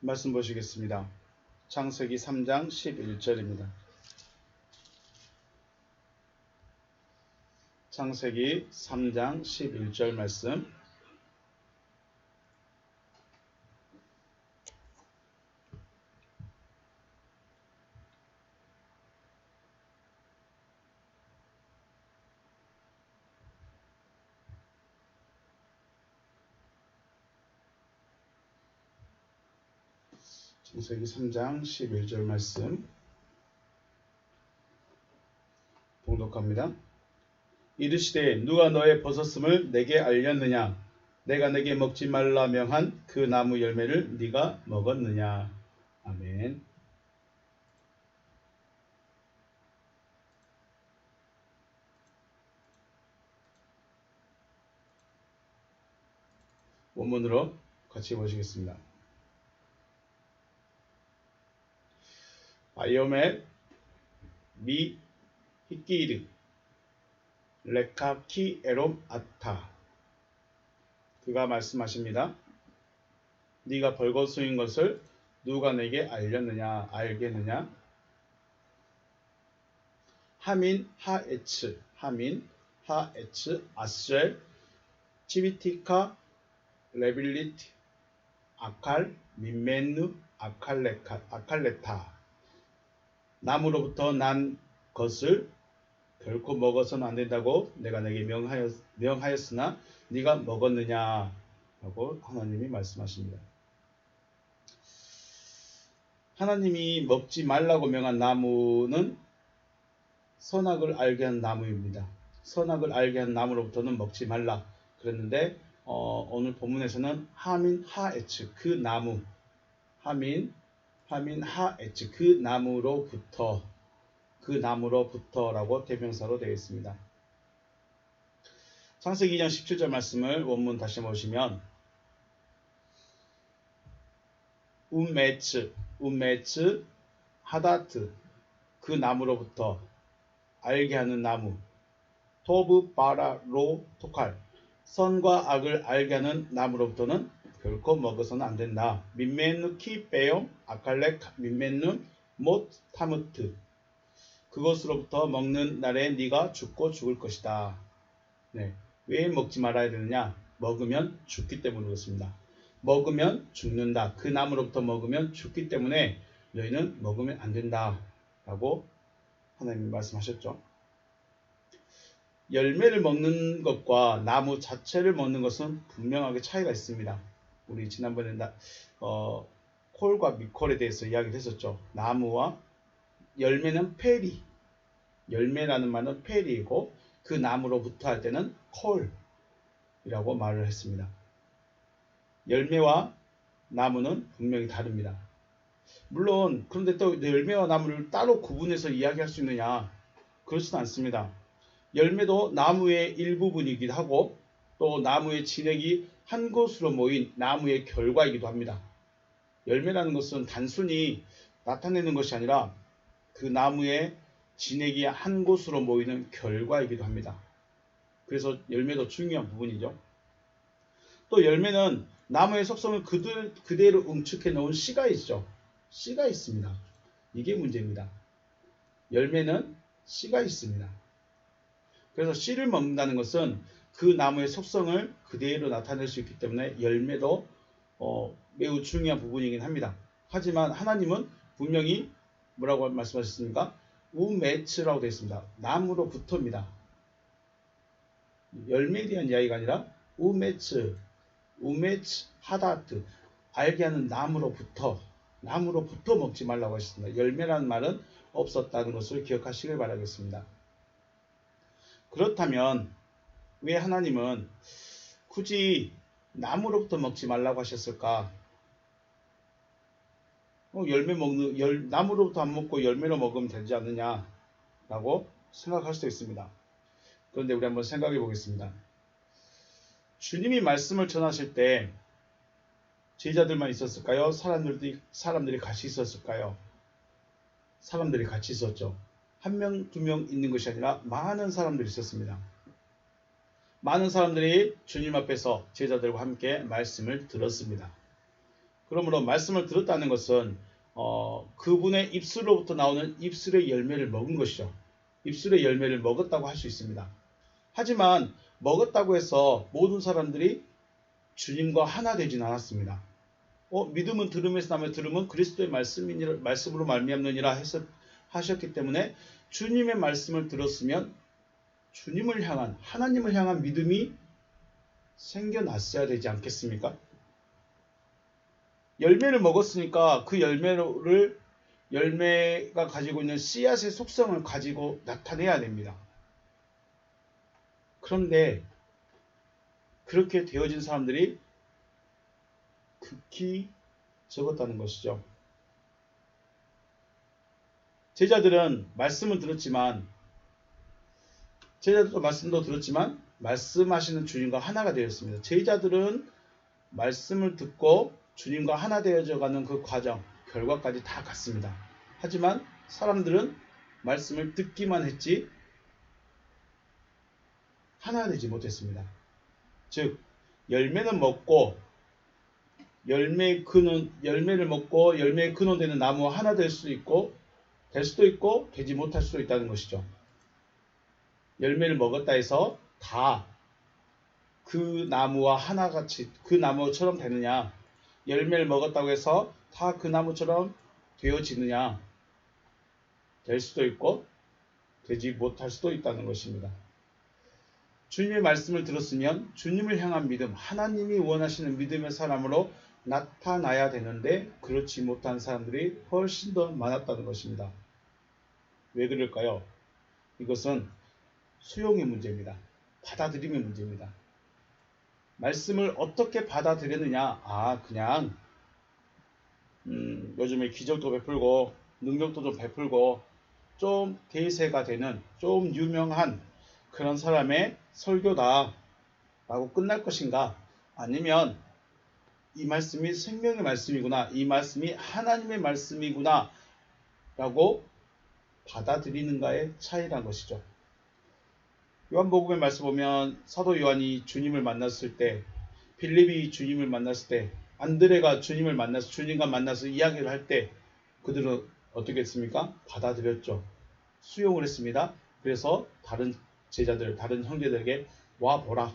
말씀 보시겠습니다. 창세기 3장 11절입니다. 창세기 3장 11절 말씀. 창세기 3장 11절 말씀 봉독합니다. 이르시되 누가 너의 벗었음을 내게 알렸느냐? 내가 내게 먹지 말라 명한 그 나무 열매를 네가 먹었느냐? 아멘. 원문으로 같이 보시겠습니다. 바이오멜 미 히끼르 레카키 에롬 아타. 그가 말씀하십니다. 네가 벌거숭인 것을 누가 내게 알겠느냐? 하민 하에츠 아셀 치비티카 레빌리트 아칼 민메누 아칼레타. 나무로부터 난 것을 결코 먹어서는 안 된다고 내가 내게 명하였으나 네가 먹었느냐? 라고 하나님이 말씀하십니다. 하나님이 먹지 말라고 명한 나무는 선악을 알게 한 나무입니다. 선악을 알게 한 나무로부터는 먹지 말라 그랬는데 오늘 본문에서는 하민 하에츠 그 나무, 하민 하에츠 그 나무로부터라고 대명사로 되어 있습니다. 창세기 2장 17절 말씀을 원문 다시 보시면 운메츠 하다트 그 나무로부터 알게 하는 나무, 토브 바라로 토칼 선과 악을 알게 하는 나무로부터는 결코 먹어서는 안 된다. 민메누 키 빼옴 아칼렉 민메누 못 타무트 그것으로부터 먹는 날에 네가 죽고 죽을 것이다. 네, 왜 먹지 말아야 되느냐? 먹으면 죽기 때문에 그렇습니다. 먹으면 죽는다. 그 나무로부터 먹으면 죽기 때문에 너희는 먹으면 안 된다. 라고 하나님이 말씀하셨죠. 열매를 먹는 것과 나무 자체를 먹는 것은 분명하게 차이가 있습니다. 우리 지난번에 콜과 미콜에 대해서 이야기를 했었죠. 나무와 열매는 페리, 열매라는 말은 페리이고 그 나무로부터 할 때는 콜이라고 말을 했습니다. 열매와 나무는 분명히 다릅니다. 물론 그런데 또 열매와 나무를 따로 구분해서 이야기할 수 있느냐? 그렇지는 않습니다. 열매도 나무의 일부분이기도 하고 또 나무의 진액이 한 곳으로 모인 나무의 결과이기도 합니다. 열매라는 것은 단순히 나타내는 것이 아니라 그 나무의 진액이 한 곳으로 모이는 결과이기도 합니다. 그래서 열매도 중요한 부분이죠. 또 열매는 나무의 속성을 그대로 응축해 놓은 씨가 있죠. 씨가 있습니다. 이게 문제입니다. 열매는 씨가 있습니다. 그래서 씨를 먹는다는 것은 그 나무의 속성을 그대로 나타낼 수 있기 때문에 열매도 매우 중요한 부분이긴 합니다. 하지만 하나님은 분명히 뭐라고 말씀하셨습니까? 우메츠라고 되어 있습니다. 나무로부터입니다. 열매에 대한 이야기가 아니라 우메츠 하다트 알게 하는 나무로부터 먹지 말라고 하셨습니다. 열매라는 말은 없었다는 것을 기억하시길 바라겠습니다. 그렇다면 왜 하나님은 굳이 나무로부터 먹지 말라고 하셨을까? 나무로부터 안 먹고 열매로 먹으면 되지 않느냐? 라고 생각할 수도 있습니다. 그런데 우리 한번 생각해 보겠습니다. 주님이 말씀을 전하실 때 제자들만 있었을까요? 사람들이 같이 있었을까요? 사람들이 같이 있었죠. 한 명, 두 명 있는 것이 아니라 많은 사람들이 있었습니다. 많은 사람들이 주님 앞에서 제자들과 함께 말씀을 들었습니다. 그러므로 말씀을 들었다는 것은 그분의 입술로부터 나오는 입술의 열매를 먹은 것이죠. 입술의 열매를 먹었다고 할 수 있습니다. 하지만 먹었다고 해서 모든 사람들이 주님과 하나 되진 않았습니다. 믿음은 들음에서 나며 들음은 그리스도의 말씀으로 말미암느니라 하셨기 때문에 주님의 말씀을 들었으면 주님을 향한, 하나님을 향한 믿음이 생겨났어야 되지 않겠습니까? 열매를 먹었으니까 그 열매가 가지고 있는 씨앗의 속성을 가지고 나타내야 됩니다. 그런데 그렇게 되어진 사람들이 극히 적었다는 것이죠. 제자들은 말씀도 들었지만 말씀하시는 주님과 하나가 되었습니다. 제자들은 말씀을 듣고 주님과 하나 되어져가는 그 과정, 결과까지 다 같습니다. 하지만 사람들은 말씀을 듣기만 했지 하나 되지 못했습니다. 즉 열매를 먹고 열매의 근원되는 나무와 하나 될 수도 있고 되지 못할 수도 있다는 것이죠. 열매를 먹었다 해서 다 그 나무와 하나같이 그 나무처럼 되느냐, 열매를 먹었다고 해서 다 그 나무처럼 되어지느냐, 될 수도 있고 되지 못할 수도 있다는 것입니다. 주님의 말씀을 들었으면 주님을 향한 믿음, 하나님이 원하시는 믿음의 사람으로 나타나야 되는데 그렇지 못한 사람들이 훨씬 더 많았다는 것입니다. 왜 그럴까요? 이것은 수용의 문제입니다. 받아들임의 문제입니다. 말씀을 어떻게 받아들였느냐? 그냥 요즘에 기적도 베풀고 능력도 좀 베풀고 좀 대세가 되는 좀 유명한 그런 사람의 설교다 라고 끝날 것인가? 아니면 이 말씀이 생명의 말씀이구나, 이 말씀이 하나님의 말씀이구나 라고 받아들이는가의 차이란 것이죠. 요한복음의 말씀 보면 사도 요한이 주님을 만났을 때, 빌립이 주님을 만났을 때, 안드레가 주님과 만나서 이야기를 할 때 그들은 어떻게 했습니까? 받아들였죠. 수용을 했습니다. 그래서 다른 제자들, 다른 형제들에게 와보라,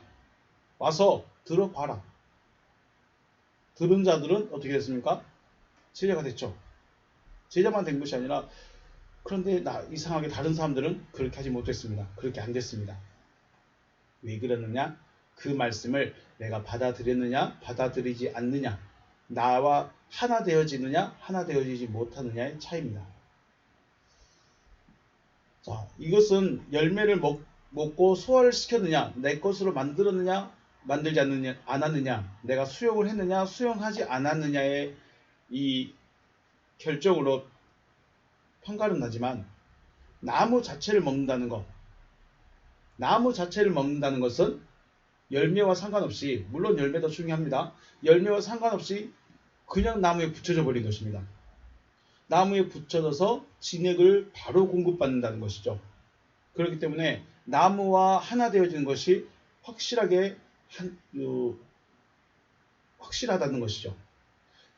와서 들어봐라. 들은 자들은 어떻게 됐습니까? 제자가 됐죠. 제자만 된 것이 아니라, 그런데 이상하게 다른 사람들은 그렇게 하지 못했습니다. 그렇게 안 됐습니다. 왜 그러느냐? 그 말씀을 내가 받아들였느냐, 받아들이지 않느냐, 나와 하나 되어지느냐, 하나 되어지지 못하느냐의 차이입니다. 자, 이것은 열매를 먹고 소화를 시켰느냐, 내 것으로 만들었느냐, 만들지 않았느냐, 내가 수용을 했느냐, 수용하지 않았느냐의 이 결정으로 판가름 나지만, 나무 자체를 먹는다는 것은 열매와 상관없이, 물론 열매도 중요합니다. 열매와 상관없이 그냥 나무에 붙여져 버린 것입니다. 나무에 붙여져서 진액을 바로 공급받는다는 것이죠. 그렇기 때문에 나무와 하나 되어지는 것이 확실하다는 것이죠.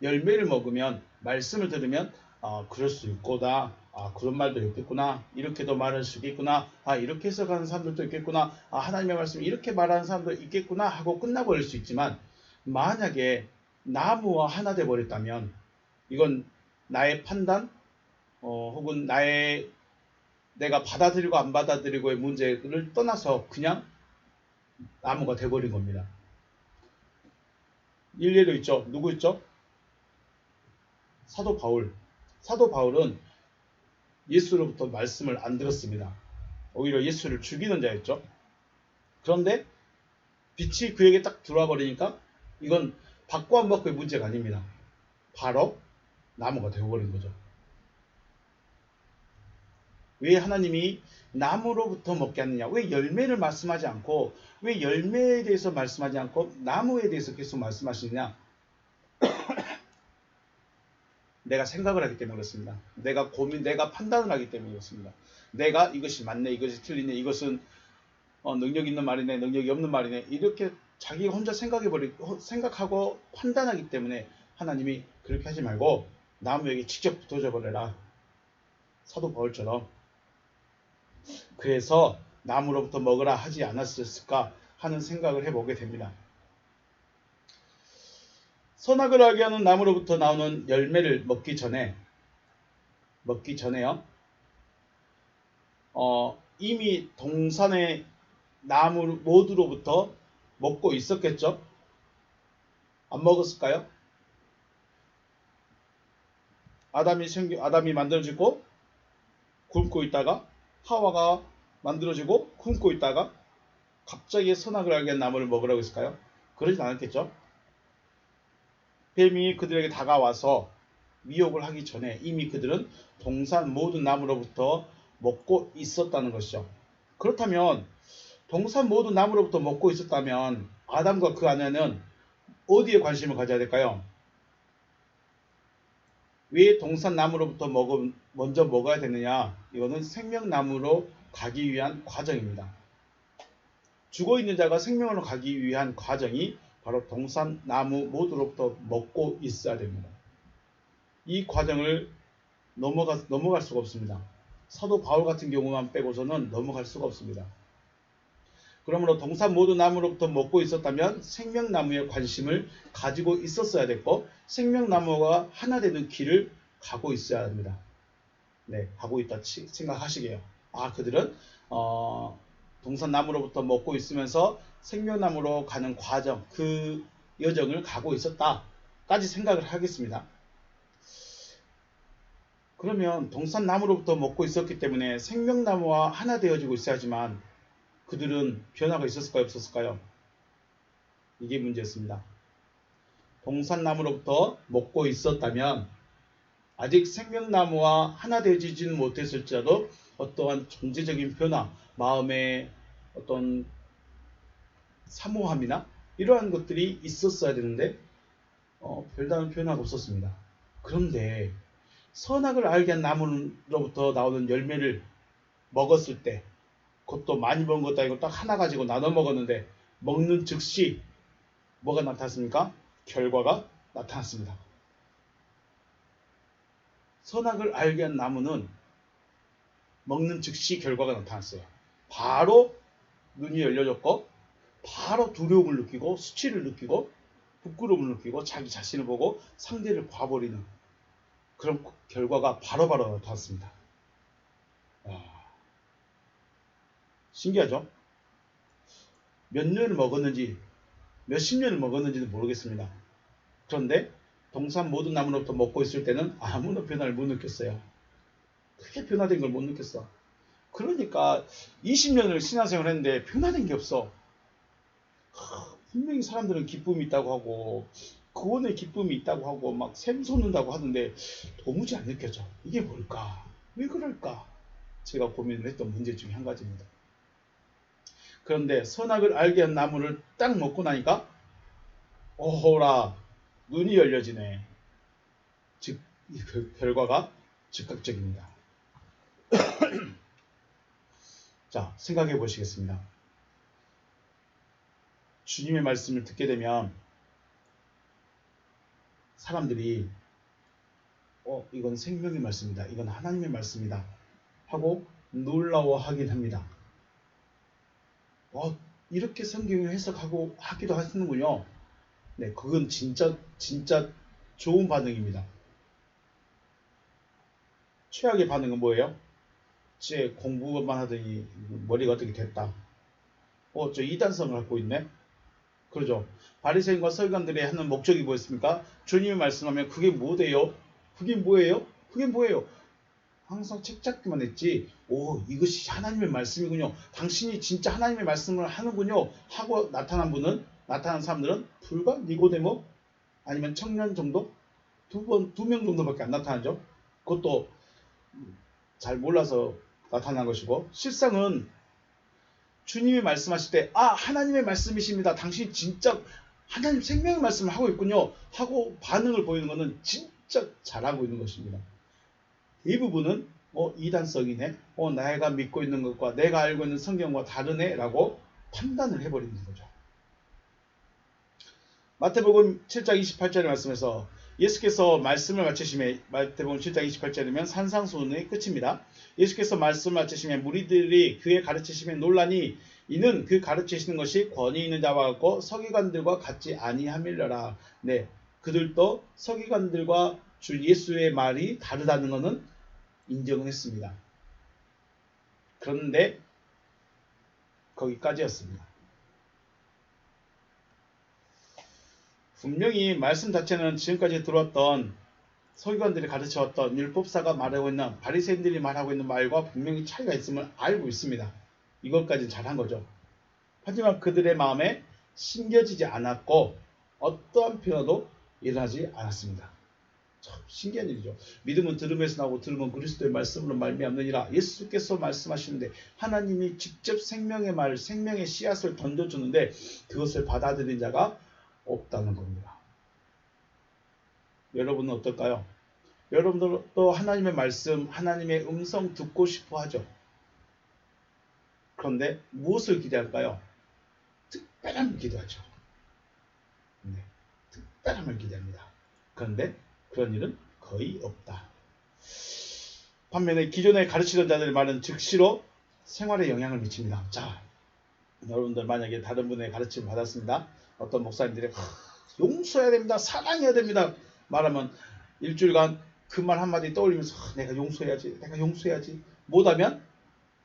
열매를 먹으면, 말씀을 들으면 그럴 수 있구나, 그런 말도 있겠구나, 이렇게도 말할 수 있겠구나, 이렇게 해석하는 사람들도 있겠구나, 하나님의 말씀을 이렇게 말하는 사람도 있겠구나 하고 끝나버릴 수 있지만, 만약에 나무와 하나 돼 버렸다면 이건 나의 판단 혹은 내가 받아들이고 안 받아들이고의 문제를 떠나서 그냥 나무가 돼버린 겁니다. 일례도 있죠. 누구 있죠? 사도 바울은 예수로부터 말씀을 안 들었습니다. 오히려 예수를 죽이는 자였죠. 그런데 빛이 그에게 딱 들어와 버리니까 이건 받고 안 받고의 문제가 아닙니다. 바로 나무가 되어버린 거죠. 왜 하나님이 나무로부터 먹게 하느냐? 왜 열매를 말씀하지 않고, 왜 열매에 대해서 말씀하지 않고 나무에 대해서 계속 말씀하시느냐? 내가 생각을 하기 때문에 그렇습니다. 내가 판단을 하기 때문에 그렇습니다. 내가 이것이 맞네, 이것이 틀리네, 이것은 능력 있는 말이네, 능력이 없는 말이네, 이렇게 자기가 혼자 생각하고 판단하기 때문에 하나님이 그렇게 하지 말고 나무에게 직접 붙어져 버려라. 사도 바울처럼. 그래서 나무로부터 먹으라 하지 않았을까 하는 생각을 해보게 됩니다. 선악을 알게 하는 나무로부터 나오는 열매를 먹기 전에요. 이미 동산의 나무 모두로부터 먹고 있었겠죠? 안 먹었을까요? 아담이 만들어지고 굶고 있다가 하와가 만들어지고 굶고 있다가 갑자기 선악을 알게 한 나무를 먹으라고 했을까요? 그러진 않았겠죠? 뱀이 그들에게 다가와서 미혹을 하기 전에 이미 그들은 동산 모든 나무로부터 먹고 있었다는 것이죠. 그렇다면 동산 모든 나무로부터 먹고 있었다면 아담과 그 아내는 어디에 관심을 가져야 될까요? 왜 동산 나무로부터 먼저 먹어야 되느냐? 이거는 생명나무로 가기 위한 과정입니다. 죽어있는 자가 생명으로 가기 위한 과정이 바로 동산 나무 모두로부터 먹고 있어야 됩니다. 이 과정을 넘어갈 수가 없습니다. 사도 바울 같은 경우만 빼고서는 넘어갈 수가 없습니다. 그러므로 동산 모든 나무로부터 먹고 있었다면 생명나무에 관심을 가지고 있었어야 됐고 생명나무가 하나 되는 길을 가고 있어야 합니다. 네, 가고 있다 생각하시게요. 그들은 동산 나무로부터 먹고 있으면서 생명나무로 가는 과정, 그 여정을 가고 있었다까지 생각을 하겠습니다. 그러면 동산 나무로부터 먹고 있었기 때문에 생명나무와 하나 되어지고 있어야지만 그들은 변화가 있었을까요? 없었을까요? 이게 문제였습니다. 동산 나무로부터 먹고 있었다면 아직 생명나무와 하나 되어지지는 못했을지라도 어떠한 존재적인 변화, 마음의 어떤 사모함이나 이러한 것들이 있었어야 되는데 별다른 변화가 없었습니다. 그런데 선악을 알게 한 나무로부터 나오는 열매를 먹었을 때 그것도 많이 먹은 것도 아니고 딱 하나 가지고 나눠 먹었는데 먹는 즉시 뭐가 나타났습니까? 결과가 나타났습니다. 선악을 알게 한 나무는 먹는 즉시 결과가 나타났어요. 바로 눈이 열려졌고 바로 두려움을 느끼고 수치를 느끼고 부끄러움을 느끼고 자기 자신을 보고 상대를 봐버리는 그런 결과가 바로바로 나타났습니다. 신기하죠? 몇 년을 먹었는지 몇십 년을 먹었는지도 모르겠습니다. 그런데 동산 모든 나무로부터 먹고 있을 때는 아무런 변화를 못 느꼈어요. 크게 변화된 걸 못 느꼈어. 그러니까 20년을 신앙생활을 했는데 변화된 게 없어. 분명히 사람들은 기쁨이 있다고 하고 구원의 기쁨이 있다고 하고 막 샘솟는다고 하던데 도무지 안 느껴져. 이게 뭘까? 왜 그럴까? 제가 고민을 했던 문제 중에 한 가지입니다. 그런데 선악을 알게 한 나무를 딱 먹고 나니까 오호라 눈이 열려지네. 즉 그 결과가 즉각적입니다. 자, 생각해 보시겠습니다. 주님의 말씀을 듣게 되면 사람들이 이건 생명의 말씀이다. 이건 하나님의 말씀이다. 하고 놀라워하긴 합니다. 이렇게 성경을 해석하고 하기도 하시는군요. 네, 그건 진짜 좋은 반응입니다. 최악의 반응은 뭐예요? 쟤 공부만 하더니 머리가 어떻게 됐다. 저 이단성을 갖고 있네. 그러죠. 바리새인과 서기관들이 하는 목적이 뭐였습니까? 주님이 말씀하면 그게 뭐예요? 그게 뭐예요? 그게 뭐예요? 항상 책 잡기만 했지. 이것이 하나님의 말씀이군요. 당신이 진짜 하나님의 말씀을 하는군요. 하고 나타난 사람들은 불과 니고데모 아니면 청년 정도? 두 명 정도밖에 안 나타나죠. 그것도 잘 몰라서 나타난 것이고 실상은 주님이 말씀하실 때 하나님의 말씀이십니다. 당신이 진짜 하나님 생명의 말씀을 하고 있군요. 하고 반응을 보이는 것은 진짜 잘하고 있는 것입니다. 대부분은 이단성이네. 내가 믿고 있는 것과 내가 알고 있는 성경과 다르네 라고 판단을 해버리는 거죠. 마태복음 7장 28절의 말씀에서 예수께서 말씀을 마치심에, 마태복음 7장 28절이면 산상수훈의 끝입니다. 예수께서 말씀을 마치심에 무리들이 그의 가르치심에 놀라니 이는 그 가르치시는 것이 권위 있는 자와 같고 서기관들과 같지 아니함이려라. 네, 그들도 서기관들과 주 예수의 말이 다르다는 것은 인정을 했습니다. 그런데 거기까지였습니다. 분명히 말씀 자체는 지금까지 들어왔던 서기관들이 가르쳐왔던 율법사가 말하고 있는 바리새인들이 말하고 있는 말과 분명히 차이가 있음을 알고 있습니다. 이것까지는 잘한 거죠. 하지만 그들의 마음에 심겨지지 않았고 어떠한 변화도 일어나지 않았습니다. 참 신기한 일이죠. 믿음은 들음에서 나오고 들음은 그리스도의 말씀으로 말미암느니라. 예수께서 말씀하시는데 하나님이 직접 생명의 말, 생명의 씨앗을 던져주는데 그것을 받아들인 자가 없다는 겁니다. 여러분은 어떨까요? 여러분들도 하나님의 말씀, 하나님의 음성 듣고 싶어 하죠. 그런데 무엇을 기대할까요? 특별함을 기대하죠. 네, 특별함을 기대합니다. 그런데 그런 일은 거의 없다. 반면에 기존에 가르치던 자들의 말은 즉시로 생활에 영향을 미칩니다. 자, 여러분들 만약에 다른 분의 가르침을 받았습니다. 어떤 목사님들이 용서해야 됩니다. 사랑해야 됩니다. 말하면 일주일간 그 말 한마디 떠올리면서 내가 용서해야지. 내가 용서해야지. 못하면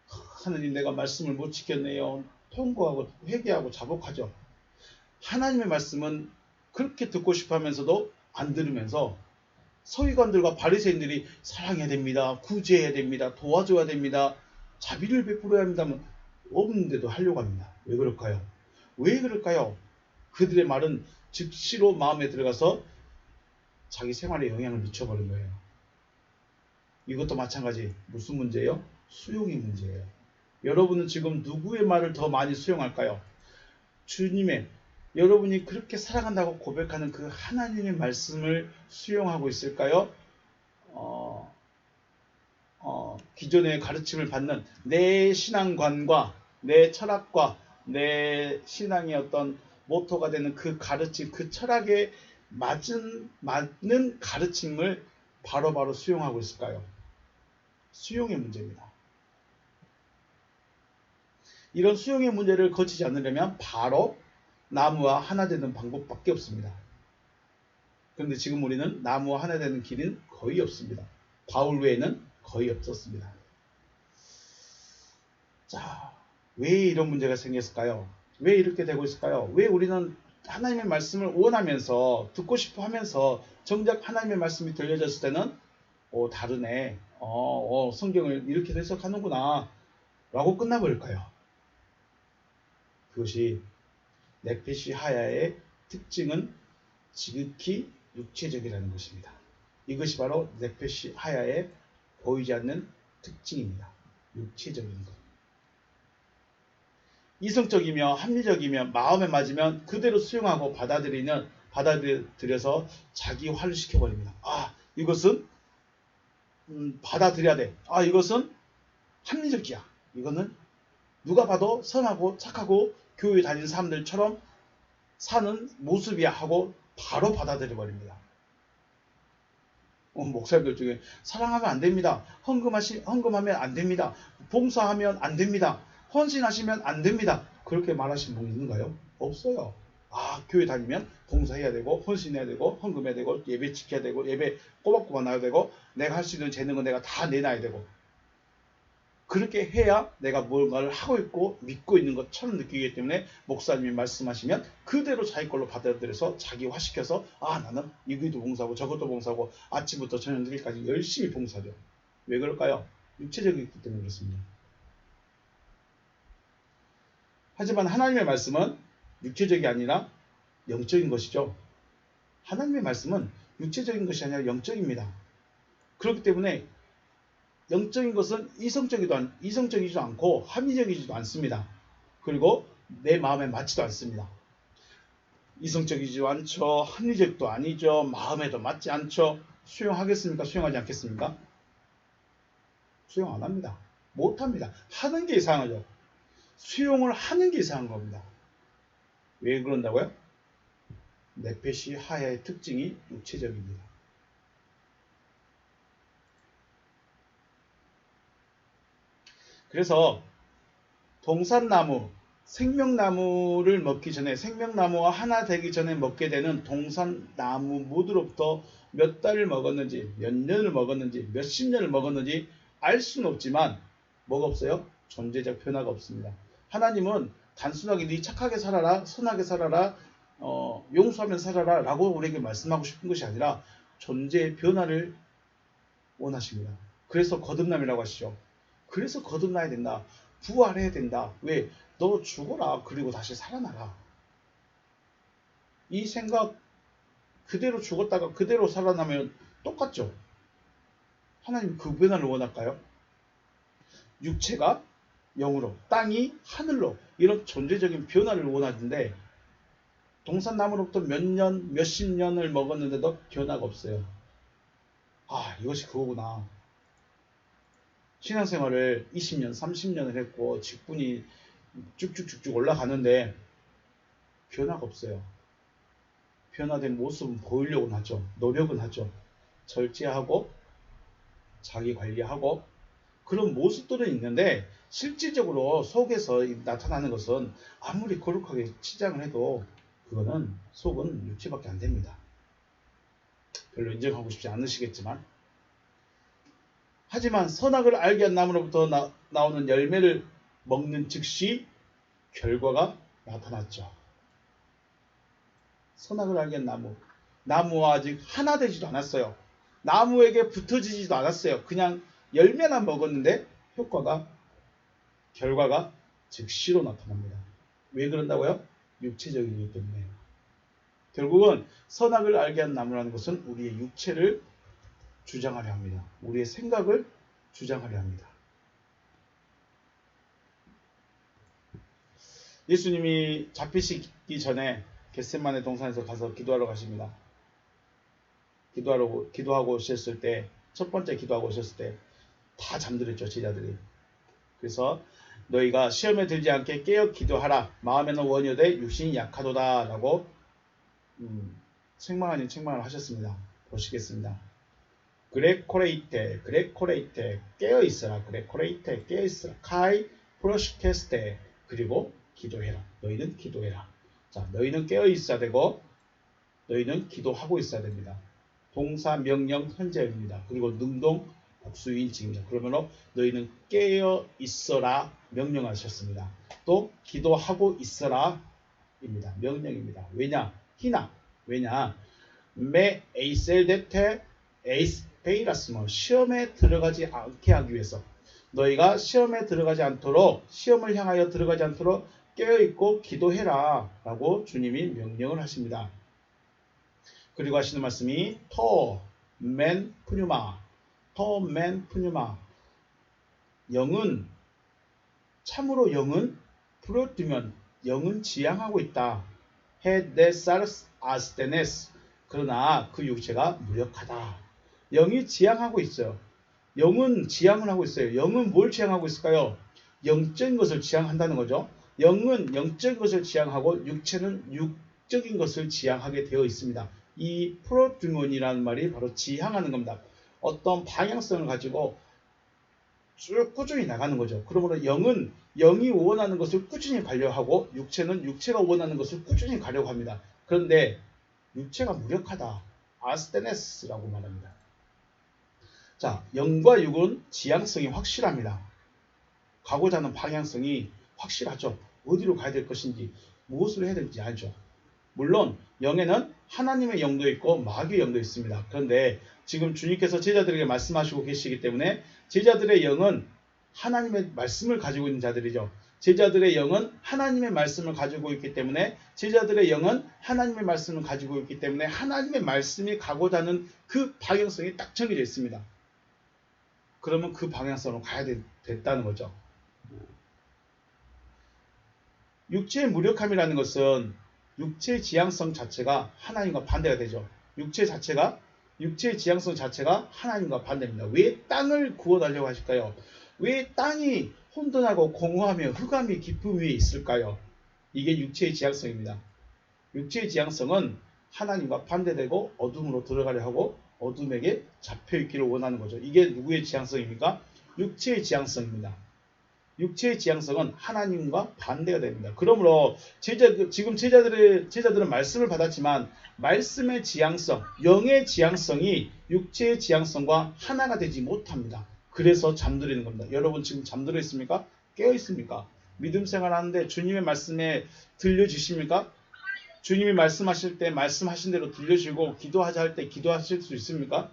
하느님 내가 말씀을 못 지켰네요. 통고하고 회개하고 자복하죠. 하나님의 말씀은 그렇게 듣고 싶어 하면서도 안 들으면서 서기관들과 바리새인들이 사랑해야 됩니다. 구제해야 됩니다. 도와줘야 됩니다. 자비를 베풀어야 합니다면 없는데도 하려고 합니다. 왜 그럴까요? 왜 그럴까요? 그들의 말은 즉시로 마음에 들어가서 자기 생활에 영향을 미쳐버린 거예요. 이것도 마찬가지. 무슨 문제예요? 수용의 문제예요. 여러분은 지금 누구의 말을 더 많이 수용할까요? 주님의, 여러분이 그렇게 사랑한다고 고백하는 그 하나님의 말씀을 수용하고 있을까요? 기존의 가르침을 받는 내 신앙관과 내 철학과 내 신앙의 어떤 모토가 되는 그 가르침, 그 철학에 맞는 가르침을 바로바로 수용하고 있을까요? 수용의 문제입니다. 이런 수용의 문제를 거치지 않으려면 바로 나무와 하나 되는 방법밖에 없습니다. 그런데 지금 우리는 나무와 하나 되는 길은 거의 없습니다. 바울 외에는 거의 없었습니다. 자, 왜 이런 문제가 생겼을까요? 왜 이렇게 되고 있을까요? 왜 우리는 하나님의 말씀을 원하면서 듣고 싶어 하면서 정작 하나님의 말씀이 들려졌을 때는 다르네. 성경을 이렇게 해석하는구나 라고 끝나버릴까요? 그것이 넷페시 하야의 특징은 지극히 육체적이라는 것입니다. 이것이 바로 넷페시 하야의 보이지 않는 특징입니다. 육체적인 것. 이성적이며 합리적이며 마음에 맞으면 그대로 수용하고 받아들여서 자기화를 시켜버립니다. 이것은 받아들여야 돼. 이것은 합리적이야. 이거는 누가 봐도 선하고 착하고 교회 다니는 사람들처럼 사는 모습이야 하고 바로 받아들여버립니다. 목사님들 중에 사랑하면 안 됩니다. 헌금하면 안 됩니다. 봉사하면 안 됩니다. 헌신하시면 안 됩니다. 그렇게 말하시는 분 있는가요? 없어요. 교회 다니면 봉사해야 되고 헌신해야 되고 헌금해야 되고 예배 지켜야 되고 예배 꼬박꼬박 나야 되고 내가 할 수 있는 재능은 내가 다 내놔야 되고 그렇게 해야 내가 뭔가를 하고 있고 믿고 있는 것처럼 느끼기 때문에 목사님이 말씀하시면 그대로 자기 걸로 받아들여서 자기화시켜서 나는 이것도 봉사하고 저것도 봉사하고 아침부터 저녁 늦게까지 열심히 봉사죠. 왜 그럴까요? 육체적이기 때문에 그렇습니다. 하지만 하나님의 말씀은 육체적이 아니라 영적인 것이죠. 하나님의 말씀은 육체적인 것이 아니라 영적입니다. 그렇기 때문에 영적인 것은 이성적이지도 않고 합리적이지도 않습니다. 그리고 내 마음에 맞지도 않습니다. 이성적이지도 않죠. 합리적도 아니죠. 마음에도 맞지 않죠. 수용하겠습니까? 수용하지 않겠습니까? 수용 안 합니다. 못합니다. 하는 게 이상하죠. 수용을 하는 게 이상한 겁니다. 왜 그런다고요? 네페시 하야의 특징이 육체적입니다. 그래서 동산나무, 생명나무를 먹기 전에, 생명나무와 하나 되기 전에 먹게 되는 동산나무 모두로부터 몇 달을 먹었는지, 몇 년을 먹었는지, 몇십 년을 먹었는지 알 수는 없지만 뭐가 없어요? 존재적 변화가 없습니다. 하나님은 단순하게 네 착하게 살아라, 선하게 살아라, 용서하면 살아라 라고 우리에게 말씀하고 싶은 것이 아니라 존재의 변화를 원하십니다. 그래서 거듭남이라고 하시죠. 그래서 거듭나야 된다. 부활해야 된다. 왜? 너 죽어라. 그리고 다시 살아나라. 이 생각 그대로 죽었다가 그대로 살아나면 똑같죠. 하나님 그 변화를 원할까요? 육체가 영으로, 땅이 하늘로 이런 존재적인 변화를 원하는데 동산나무로부터 몇 년, 몇십 년을 먹었는데도 변화가 없어요. 아, 이것이 그거구나. 신앙생활을 20년, 30년을 했고 직분이 쭉쭉쭉쭉 올라가는데 변화가 없어요. 변화된 모습은 보이려고는 하죠. 노력은 하죠. 절제하고 자기 관리하고 그런 모습들은 있는데 실질적으로 속에서 나타나는 것은 아무리 거룩하게 치장을 해도 그거는 속은 육체밖에 안 됩니다. 별로 인정하고 싶지 않으시겠지만 하지만 선악을 알게 한 나무로부터 나오는 열매를 먹는 즉시 결과가 나타났죠. 선악을 알게 한 나무. 나무와 아직 하나 되지도 않았어요. 나무에게 붙어지지도 않았어요. 그냥 열매만 먹었는데 결과가 즉시로 나타납니다. 왜 그런다고요? 육체적이기 때문에. 결국은 선악을 알게 한 나무라는 것은 우리의 육체를 주장하려 합니다. 우리의 생각을 주장하려 합니다. 예수님이 잡히시기 전에 겟세마네 동산에서 가서 기도하러 가십니다. 기도하고 오셨을 때, 첫 번째 기도하고 오셨을 때 다 잠들었죠, 제자들이. 그래서 너희가 시험에 들지 않게 깨어 기도하라. 마음에는 원효되 육신이 약하도다 라고 책망 아닌 책망을 하셨습니다. 보시겠습니다. 그레코레이테 깨어있어라. 그레코레이테 깨어있어라. 카이 프로시케스테 그리고 기도해라. 너희는 기도해라. 자, 너희는 깨어있어야 되고 너희는 기도하고 있어야 됩니다. 동사 명령 현재입니다. 그리고 능동 복수인칭입니다. 그러므로 너희는 깨어 있어라 명령하셨습니다. 또 기도하고 있어라 입니다. 명령입니다. 왜냐? 왜냐? 메 에이셀데테 에이스 페이라스모 시험에 들어가지 않게 하기 위해서 너희가 시험에 들어가지 않도록 시험을 향하여 들어가지 않도록 깨어있고 기도해라 라고 주님이 명령을 하십니다. 그리고 하시는 말씀이 토멘 푸뉴마 영은 참으로 영은 프로듀면 영은 지향하고 있다. 헤데사르스 아스테네스 그러나 그 육체가 무력하다. 영이 지향하고 있어요. 영은 지향을 하고 있어요. 영은 뭘 지향하고 있을까요? 영적인 것을 지향한다는 거죠. 영은 영적인 것을 지향하고 육체는 육적인 것을 지향하게 되어 있습니다. 이 프로듀먼이라는 말이 바로 지향하는 겁니다. 어떤 방향성을 가지고 쭉 꾸준히 나가는 거죠. 그러므로 영은 영이 원하는 것을 꾸준히 가려고 하고 육체는 육체가 원하는 것을 꾸준히 가려고 합니다. 그런데 육체가 무력하다. 아스테네스라고 말합니다. 자, 영과 육은 지향성이 확실합니다. 가고자 하는 방향성이 확실하죠. 어디로 가야 될 것인지 무엇을 해야 될지 알죠. 물론 영에는 하나님의 영도 있고 마귀의 영도 있습니다. 그런데 지금 주님께서 제자들에게 말씀하시고 계시기 때문에 제자들의 영은 하나님의 말씀을 가지고 있는 자들이죠. 제자들의 영은 하나님의 말씀을 가지고 있기 때문에 제자들의 영은 하나님의 말씀을 가지고 있기 때문에 하나님의 말씀이 가고자 하는 그 방향성이 딱 정해져 있습니다. 그러면 그 방향성으로 가야 됐다는 거죠. 육체의 무력함이라는 것은 육체의 지향성 자체가 하나님과 반대가 되죠. 육체의 지향성 자체가 하나님과 반대입니다. 왜 땅을 구원하려고 하실까요? 왜 땅이 혼돈하고 공허하며 흑암이 깊음 위에 있을까요? 이게 육체의 지향성입니다. 육체의 지향성은 하나님과 반대되고 어둠으로 들어가려 하고 어둠에게 잡혀있기를 원하는 거죠. 이게 누구의 지향성입니까? 육체의 지향성입니다. 육체의 지향성은 하나님과 반대가 됩니다. 그러므로 지금 제자들은 말씀을 받았지만 말씀의 지향성, 영의 지향성이 육체의 지향성과 하나가 되지 못합니다. 그래서 잠들이는 겁니다. 여러분 지금 잠들어 있습니까? 깨어 있습니까? 믿음 생활하는데 주님의 말씀에 들려주십니까? 주님이 말씀하실 때 말씀하신 대로 들려주시고 기도하자 할 때 기도하실 수 있습니까?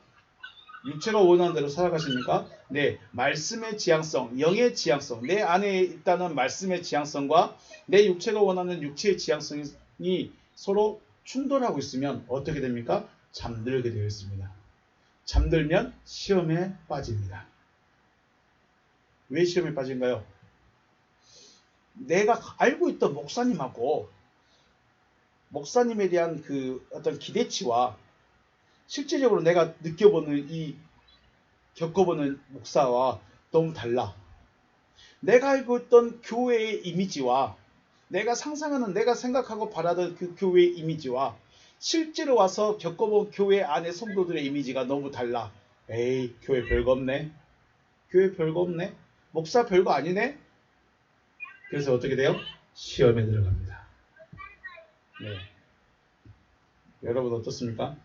육체가 원하는 대로 살아가십니까? 네, 말씀의 지향성, 영의 지향성, 내 안에 있다는 말씀의 지향성과 내 육체가 원하는 육체의 지향성이 서로 충돌하고 있으면 어떻게 됩니까? 잠들게 되어 있습니다. 잠들면 시험에 빠집니다. 왜 시험에 빠진가요? 내가 알고 있던 목사님에 대한 그 어떤 기대치와 실제적으로 내가 겪어보는 목사와 너무 달라. 내가 알고 있던 교회의 이미지와 내가 상상하는, 내가 생각하고 바라던 그 교회의 이미지와 실제로 와서 겪어본 교회 안의 성도들의 이미지가 너무 달라. 에이, 교회 별거 없네. 교회 별거 없네. 목사 별거 아니네. 그래서 어떻게 돼요? 시험에 들어갑니다. 네. 여러분 어떻습니까?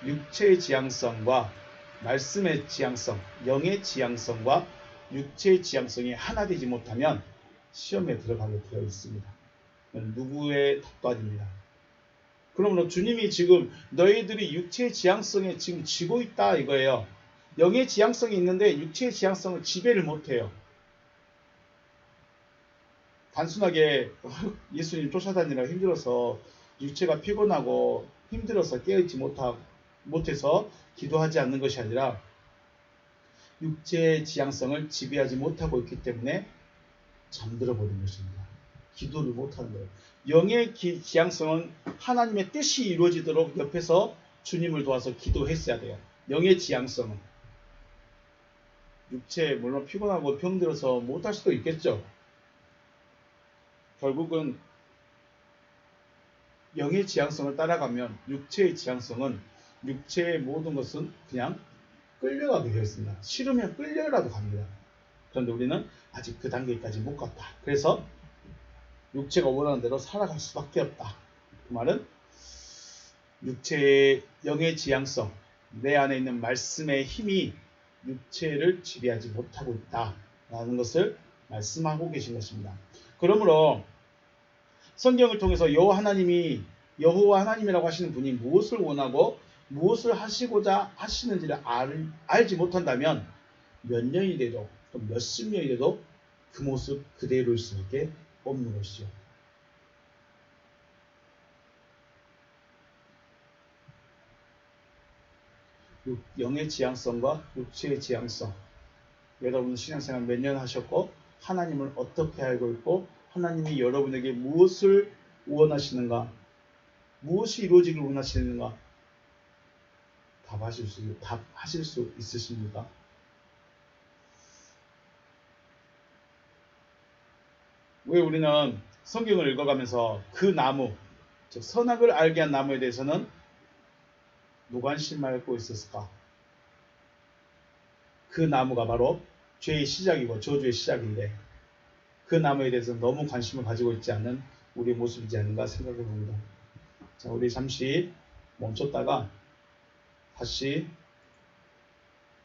육체의 지향성과 말씀의 지향성, 영의 지향성과 육체의 지향성이 하나 되지 못하면 시험에 들어가게 되어 있습니다. 누구의 탓도 아닙니다. 그러므로 주님이 지금 너희들이 육체의 지향성에 지금 지고 있다 이거예요. 영의 지향성이 있는데 육체의 지향성을 지배를 못해요. 단순하게 예수님 쫓아다니느라 힘들어서 육체가 피곤하고 힘들어서 깨어있지 못해서 기도하지 않는 것이 아니라 육체의 지향성을 지배하지 못하고 있기 때문에 잠들어 버린 것입니다. 기도를 못하는 거예요. 영의 지향성은 하나님의 뜻이 이루어지도록 옆에서 주님을 도와서 기도했어야 돼요. 영의 지향성은 육체 물론 피곤하고 병들어서 못할 수도 있겠죠. 결국은 영의 지향성을 따라가면 육체의 지향성은 육체의 모든 것은 그냥 끌려가게 되어 있습니다. 싫으면 끌려라도 갑니다. 그런데 우리는 아직 그 단계까지 못 갔다. 그래서 육체가 원하는 대로 살아갈 수밖에 없다. 그 말은 육체의 영의 지향성, 내 안에 있는 말씀의 힘이 육체를 지배하지 못하고 있다라는 것을 말씀하고 계신 것입니다. 그러므로 성경을 통해서 여호와 하나님이라고 하시는 분이 무엇을 원하고 무엇을 하시고자 하시는지를 알지 못한다면 몇 년이 돼도 또 몇십 년이 돼도 그 모습 그대로일 수밖에 없는 것이죠. 영의 지향성과 육체의 지향성. 여러분 신앙생활 몇 년 하셨고 하나님을 어떻게 알고 있고 하나님이 여러분에게 무엇을 원하시는가, 무엇이 이루어지길 원하시는가 답하실 수 있으십니까? 왜 우리는 성경을 읽어가면서 그 나무, 즉 선악을 알게 한 나무에 대해서는 무관심을 갖고 있었을까? 그 나무가 바로 죄의 시작이고 저주의 시작인데 그 나무에 대해서 너무 관심을 가지고 있지 않는 우리의 모습이지 않는가 생각해 봅니다. 자, 우리 잠시 멈췄다가 다시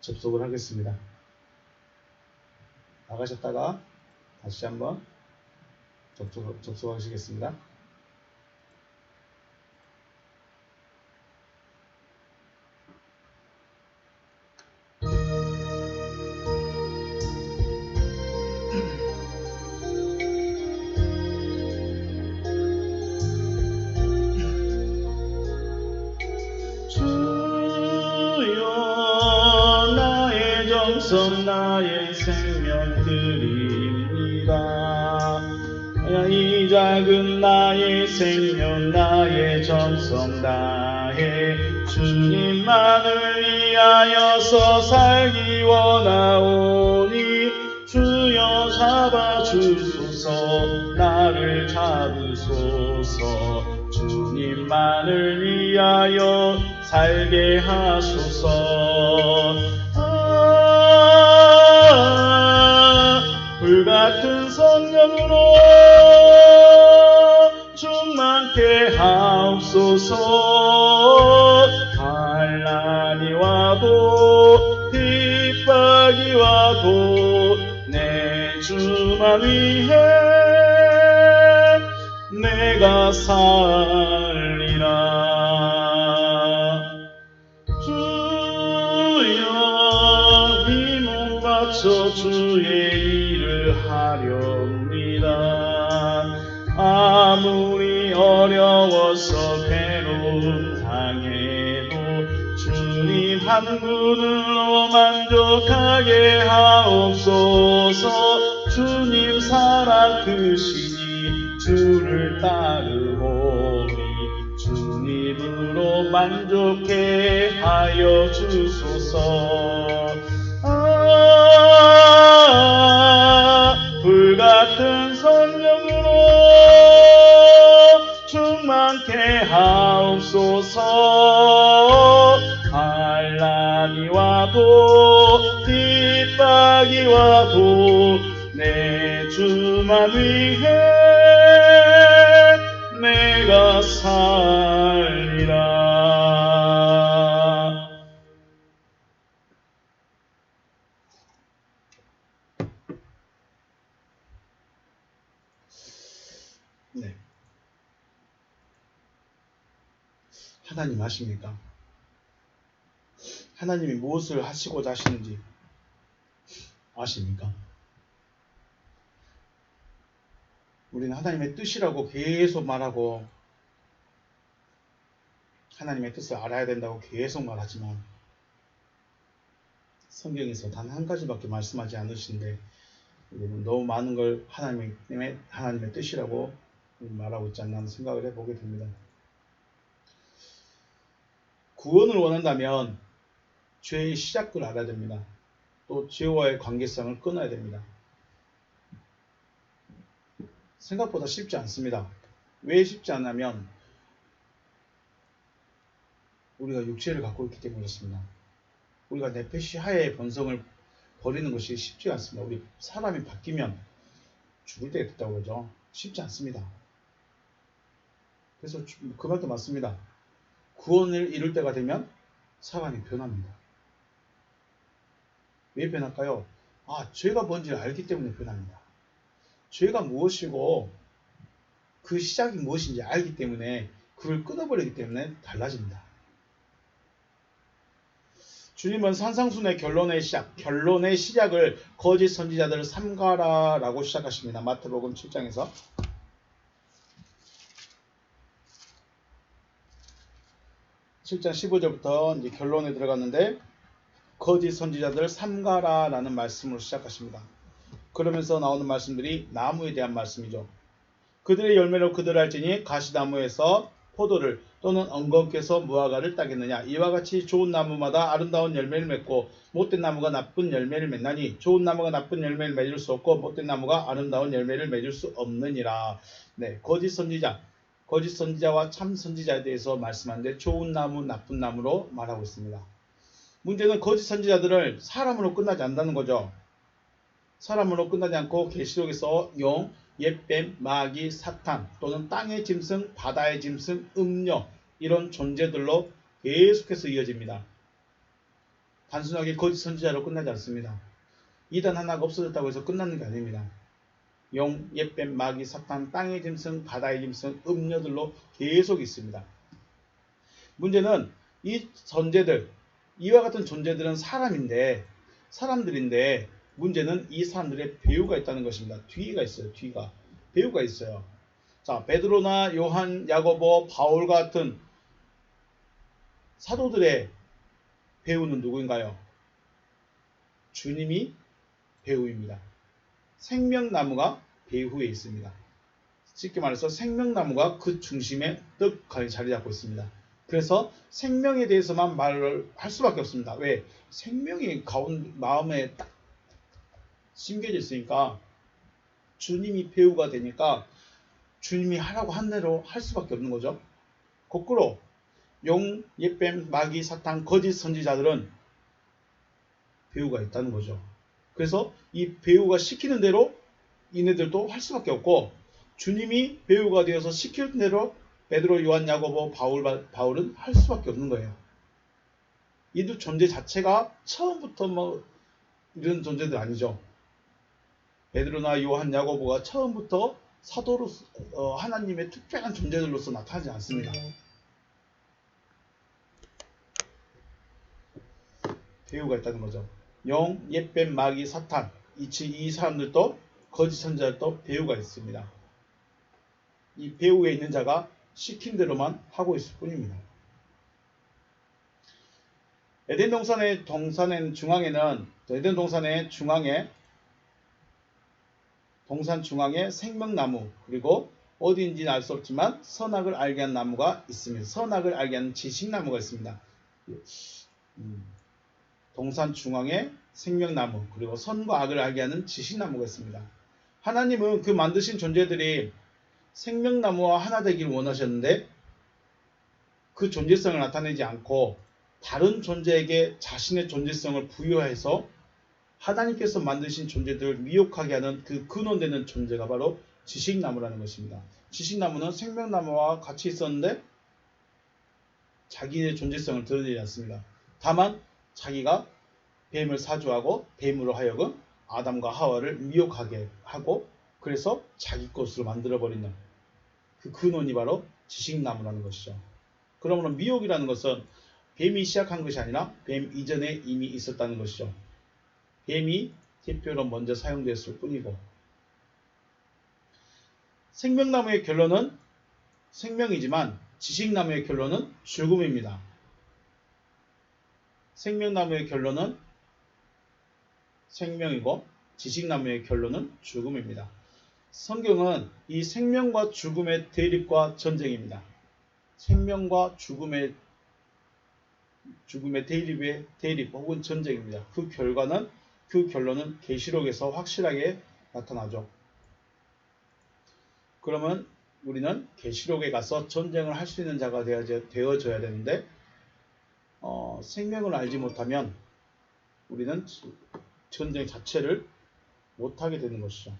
접속을 하겠습니다. 나가셨다가 다시 한번 접속하시겠습니다. 주여 나의 정성 나의 생명 드립니다. 이 작은 나의 생명 나의 정성 다해 주님만을 위하여서 살기 원하오니 주여 잡아주소서 나를 잡으소서. 주님만을 위하여 살게 하소서. 불같은 성령으로 충만케 하옵소서. 환난이 와도 핍박이 와도 내 주만 위해 내가 살리라. 주여 이 몸 바쳐 주의 일을 하렵니다. 아무리 어려워서 괴로움 당해도 주님 한 분으로 만족하게 하옵소서. 주님 사랑 크시니 주를 따르오니 주님으로 만족해 하여 주소서. 불같은 성령으로 충만케 하옵소서. 환난이 와도 핍박이 와도 내 주만 위해 내가 살리라. 네. 하나님 아십니까? 하나님이 무엇을 하시고자 하시는지 아십니까? 우리는 하나님의 뜻이라고 계속 말하고 하나님의 뜻을 알아야 된다고 계속 말하지만 성경에서 단 한 가지밖에 말씀하지 않으신데 우리는 너무 많은 걸 하나님의 뜻이라고 말하고 있지 않나 하는 생각을 해보게 됩니다. 구원을 원한다면 죄의 시작을 알아야 됩니다. 또 죄와의 관계성을 끊어야 됩니다. 생각보다 쉽지 않습니다. 왜 쉽지 않냐면 우리가 육체를 갖고 있기 때문에 그렇습니다. 우리가 네페시 하의 본성을 버리는 것이 쉽지 않습니다. 우리 사람이 바뀌면 죽을 때가 됐다고 그러죠. 쉽지 않습니다. 그래서 그 말도 맞습니다. 구원을 이룰 때가 되면 사람이 변합니다. 왜 변할까요? 죄가 뭔지를 알기 때문에 변합니다. 죄가 무엇이고 그 시작이 무엇인지 알기 때문에 그걸 끊어버리기 때문에 달라집니다. 주님은 산상순의 결론의 시작을 거짓 선지자들을 삼가라 라고 시작하십니다. 마태복음 7장에서 7장 15절부터 이제 결론에 들어갔는데 거짓 선지자들을 삼가라 라는 말씀으로 시작하십니다. 그러면서 나오는 말씀들이 나무에 대한 말씀이죠. 그들의 열매로 그들 알지니 가시나무에서 포도를 또는 엉겅퀴에서 무화과를 따겠느냐. 이와 같이 좋은 나무마다 아름다운 열매를 맺고 못된 나무가 나쁜 열매를 맺나니 좋은 나무가 나쁜 열매를 맺을 수 없고 못된 나무가 아름다운 열매를 맺을 수 없느니라. 네, 거짓 선지자와 참 선지자에 대해서 말씀하는데 좋은 나무, 나쁜 나무로 말하고 있습니다. 문제는 거짓 선지자들을 사람으로 끝나지 않는다는 거죠. 사람으로 끝나지 않고 계시록에서 용, 옛뱀, 마귀, 사탄 또는 땅의 짐승, 바다의 짐승, 음녀 이런 존재들로 계속해서 이어집니다. 단순하게 거짓 선지자로 끝나지 않습니다. 이단 하나가 없어졌다고 해서 끝나는 게 아닙니다. 용, 옛뱀, 마귀, 사탄, 땅의 짐승, 바다의 짐승, 음녀들로 계속 있습니다. 문제는 이 존재들, 이와 같은 존재들은 사람들인데 문제는 이 사람들의 배후가 있다는 것입니다. 뒤가 있어요. 배후가 있어요. 자, 베드로나 요한, 야고보, 바울 같은 사도들의 배후는 누구인가요? 주님이 배후입니다. 생명나무가 배후에 있습니다. 쉽게 말해서 생명나무가 그 중심에 떡하게 자리 잡고 있습니다. 그래서 생명에 대해서만 말을 할 수밖에 없습니다. 왜? 생명이 마음에 딱 심겨져 있으니까 주님이 배후가 되니까 주님이 하라고 한 대로 할 수밖에 없는 거죠. 거꾸로 용, 옛뱀, 마귀, 사탄, 거짓 선지자들은 배우가 있다는 거죠. 그래서 이 배우가 시키는 대로 이네들도 할 수밖에 없고, 주님이 배우가 되어서 시키는 대로 베드로, 요한, 야고보, 바울은 할 수밖에 없는 거예요. 이들 존재 자체가 처음부터 뭐 이런 존재들 아니죠. 베드로나 요한, 야고보가 처음부터 사도로서 하나님의 특별한 존재들로서 나타나지 않습니다. 배우가 있다는 거죠. 영, 옛뱀, 마귀, 사탄, 이 사람들도 거짓 선지자들도 배우가 있습니다. 이 배우에 있는 자가 시킨 대로만 하고 있을 뿐입니다. 에덴 동산의 중앙에는 에덴 동산의 중앙에 동산 중앙에 생명나무, 그리고 어디인지는 알 수 없지만 선악을 알게 하는 나무가 있습니다. 선악을 알게 하는 지식나무가 있습니다. 동산 중앙에 생명나무, 그리고 선과 악을 알게 하는 지식나무가 있습니다. 하나님은 그 만드신 존재들이 생명나무와 하나 되기를 원하셨는데 그 존재성을 나타내지 않고 다른 존재에게 자신의 존재성을 부여해서 하나님께서 만드신 존재들을 미혹하게 하는 그 근원되는 존재가 바로 지식나무라는 것입니다. 지식나무는 생명나무와 같이 있었는데 자기의 존재성을 드러내지 않습니다. 다만 자기가 뱀을 사주하고 뱀으로 하여금 아담과 하와를 미혹하게 하고 그래서 자기 것으로 만들어버리는 그 근원이 바로 지식나무라는 것이죠. 그러므로 미혹이라는 것은 뱀이 시작한 것이 아니라 뱀 이전에 이미 있었다는 것이죠. 뱀이 대표로 먼저 사용되었을 뿐이고, 생명나무의 결론은 생명이지만 지식나무의 결론은 죽음입니다. 생명나무의 결론은 생명이고 지식나무의 결론은 죽음입니다. 성경은 이 생명과 죽음의 대립과 전쟁입니다. 생명과 죽음의 대립의 대립 혹은 전쟁입니다. 그 결론은 계시록에서 확실하게 나타나죠. 그러면 우리는 계시록에 가서 전쟁을 할 수 있는 자가 되어져야 되는데 생명을 알지 못하면 우리는 전쟁 자체를 못하게 되는 것이죠.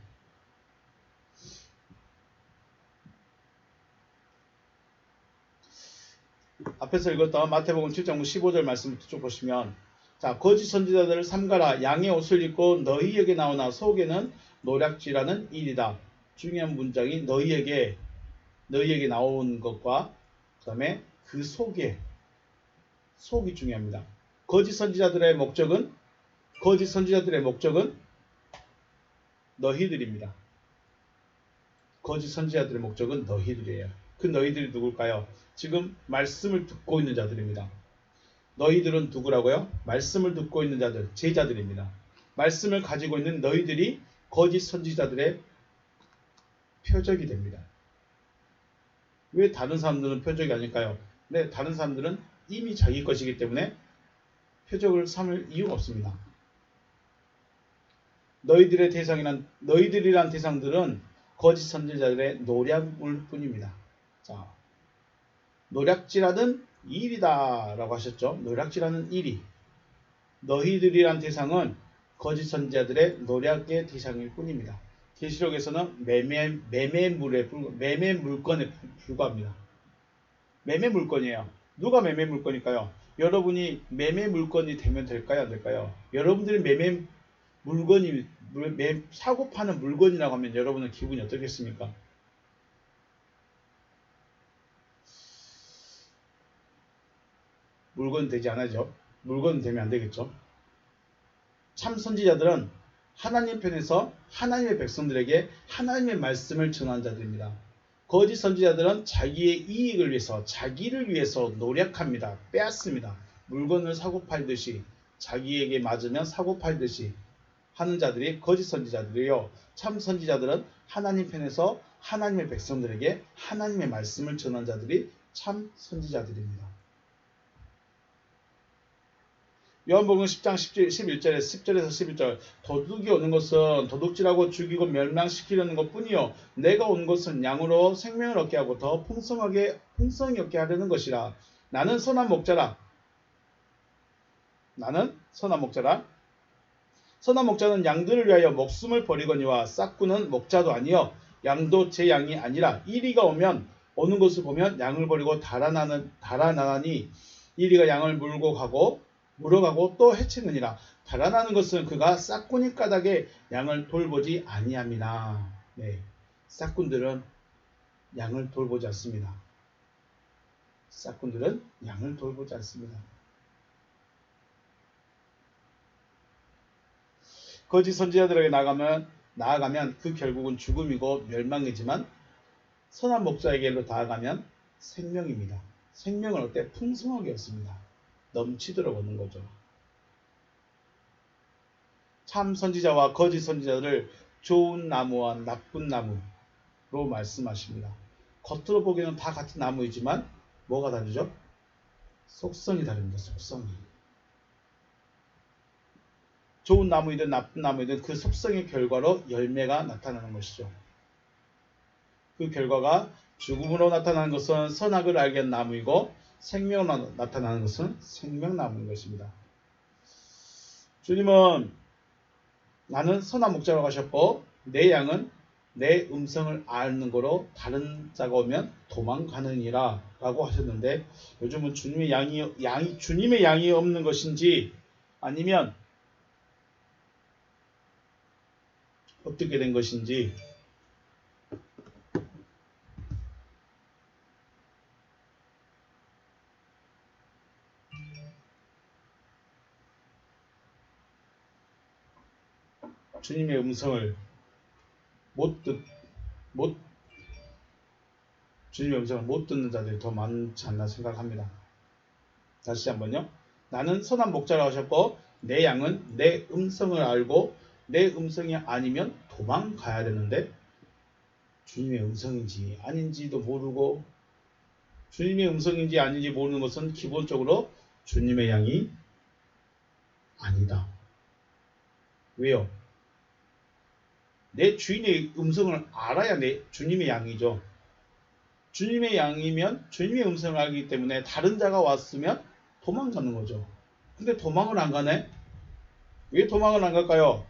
앞에서 읽었던 마태복음 7장 15절 말씀을 쭉 보시면, 자, 거짓 선지자들을 삼가라. 양의 옷을 입고 너희에게 나오나 속에는 노략질하는 일이다. 중요한 문장이 너희에게 나온 것과 그 다음에 그 속이 중요합니다. 거짓 선지자들의 목적은 너희들입니다. 거짓 선지자들의 목적은 너희들이에요. 그 너희들이 누굴까요? 지금 말씀을 듣고 있는 자들입니다. 너희들은 누구라고요? 말씀을 듣고 있는 자들, 제자들입니다. 말씀을 가지고 있는 너희들이 거짓 선지자들의 표적이 됩니다. 왜 다른 사람들은 표적이 아닐까요? 네, 다른 사람들은 이미 자기 것이기 때문에 표적을 삼을 이유가 없습니다. 너희들이란 대상들은 거짓 선지자들의 노략물 뿐입니다. 자, 노략질하는 일이다 라고 하셨죠. 노략질하는 일이. 너희들이란 대상은 거짓 선지자들의 노략의 대상일 뿐입니다. 계시록에서는 매매 물건에 불과합니다. 매매 물건이에요. 누가 매매 물건일까요? 여러분이 매매 물건이 되면 될까요? 안 될까요? 여러분들이 사고 파는 물건이라고 하면 여러분은 기분이 어떻겠습니까? 물건 되지 않아죠. 물건 되면 안 되겠죠. 참 선지자들은 하나님 편에서 하나님의 백성들에게 하나님의 말씀을 전하는 자들입니다. 거짓 선지자들은 자기의 이익을 위해서, 자기를 위해서 노력합니다. 빼앗습니다. 물건을 사고 팔듯이, 자기에게 맞으면 사고 팔듯이 하는 자들이 거짓 선지자들이요. 참 선지자들은 하나님 편에서 하나님의 백성들에게 하나님의 말씀을 전하는 자들이 참 선지자들입니다. 요한복음 10장 11절에 10절에서 11절 도둑이 오는 것은 도둑질하고 죽이고 멸망시키려는 것뿐이요 내가 온 것은 양으로 생명을 얻게 하고 더 풍성히 얻게 하려는 것이라. 나는 선한 목자라. 나는 선한 목자라. 선한 목자는 양들을 위하여 목숨을 버리거니와 싹구는 목자도 아니요 양도 제 양이 아니라. 이리가 오는 것을 보면 양을 버리고 달아나니 이리가 양을 물어가고 또 해치느니라. 달아나는 것은 그가 싹꾼이 까닭에 양을 돌보지 아니함이나. 네, 싹꾼들은 양을 돌보지 않습니다. 싹꾼들은 양을 돌보지 않습니다. 거짓 선지자들에게 나아가면 그 결국은 죽음이고 멸망이지만 선한 목자에게로 나아가면 생명입니다. 생명을 얻되 풍성하게 얻습니다. 넘치도록 얻는 거죠. 참 선지자와 거짓 선지자들을 좋은 나무와 나쁜 나무로 말씀하십니다. 겉으로 보기에는 다 같은 나무이지만 뭐가 다르죠? 속성이 다릅니다. 속성이. 좋은 나무이든 나쁜 나무이든 그 속성의 결과로 열매가 나타나는 것이죠. 그 결과가 죽음으로 나타나는 것은 선악을 알게 한 나무이고 생명으로 나타나는 것은 생명나무인 것입니다. 주님은 나는 선한 목자라고 하셨고 내 양은 내 음성을 아는 거로 다른 자가 오면 도망가느니라 라고 하셨는데 요즘은 주님의 양이 없는 것인지 아니면 어떻게 된 것인지 주님의 음성을 주님의 음성을 못 듣는 자들이 더 많지 않나 생각합니다. 다시 한번요. 나는 선한 목자라고 하셨고 내 양은 내 음성을 알고 내 음성이 아니면 도망가야 되는데 주님의 음성인지 아닌지도 모르고 주님의 음성인지 아닌지 모르는 것은 기본적으로 주님의 양이 아니다. 왜요? 내 주인의 음성을 알아야 내 주님의 양이죠. 주님의 양이면 주님의 음성을 알기 때문에 다른 자가 왔으면 도망가는 거죠. 근데 도망을 안 가네? 왜 도망을 안 갈까요?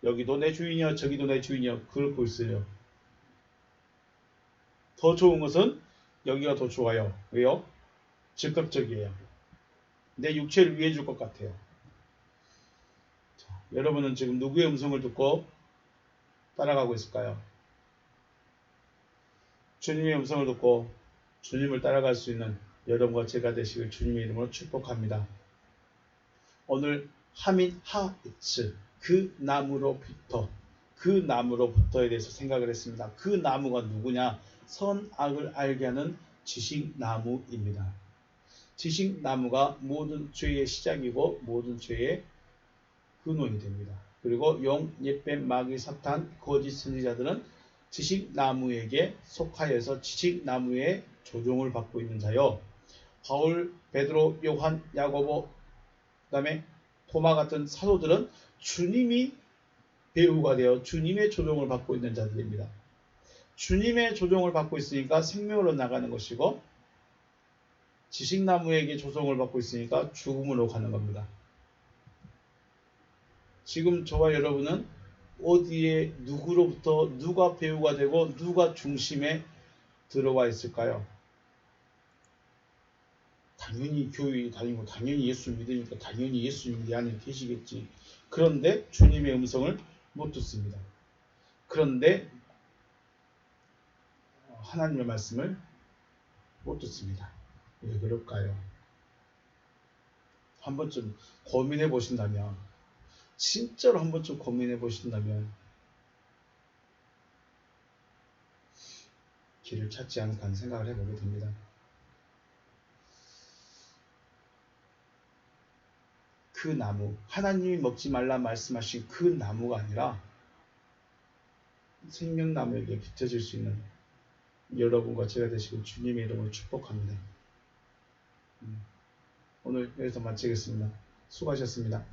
여기도 내 주인이여 저기도 내 주인이여 그러고 있어요. 더 좋은 것은 여기가 더 좋아요. 왜요? 즉각적이에요. 내 육체를 위해 줄 것 같아요. 자, 여러분은 지금 누구의 음성을 듣고 따라가고 있을까요? 주님의 음성을 듣고 주님을 따라갈 수 있는 여러분과 제가 되시길 주님의 이름으로 축복합니다. 오늘 하민하이츠 그 나무로부터에 대해서 생각을 했습니다. 그 나무가 누구냐? 선악을 알게 하는 지식나무입니다. 지식나무가 모든 죄의 시작이고 모든 죄의 근원이 됩니다. 그리고 용, 옛뱀, 마귀, 사탄, 거짓 선지자들은 지식나무에게 속하여서 지식나무의 조종을 받고 있는 자요. 바울, 베드로, 요한, 야고보, 그 다음에 토마 같은 사도들은 주님이 배우가 되어 주님의 조종을 받고 있는 자들입니다. 주님의 조종을 받고 있으니까 생명으로 나가는 것이고 지식나무에게 조종을 받고 있으니까 죽음으로 가는 겁니다. 지금 저와 여러분은 어디에 누구로부터 누가 배우가 되고 누가 중심에 들어와 있을까요? 당연히 교회 다니고 당연히 예수 믿으니까 당연히 예수님 내 안에 계시겠지. 그런데 주님의 음성을 못 듣습니다. 그런데 하나님의 말씀을 못 듣습니다. 왜 그럴까요? 한 번쯤 고민해 보신다면 진짜로 한 번쯤 고민해 보신다면 길을 찾지 않을까 하는 생각을 해보게 됩니다. 그 나무, 하나님이 먹지 말라 말씀하신 그 나무가 아니라 생명나무에게 비춰질 수 있는 여러분과 제가 되시고 주님의 이름으로 축복합니다. 오늘 여기서 마치겠습니다. 수고하셨습니다.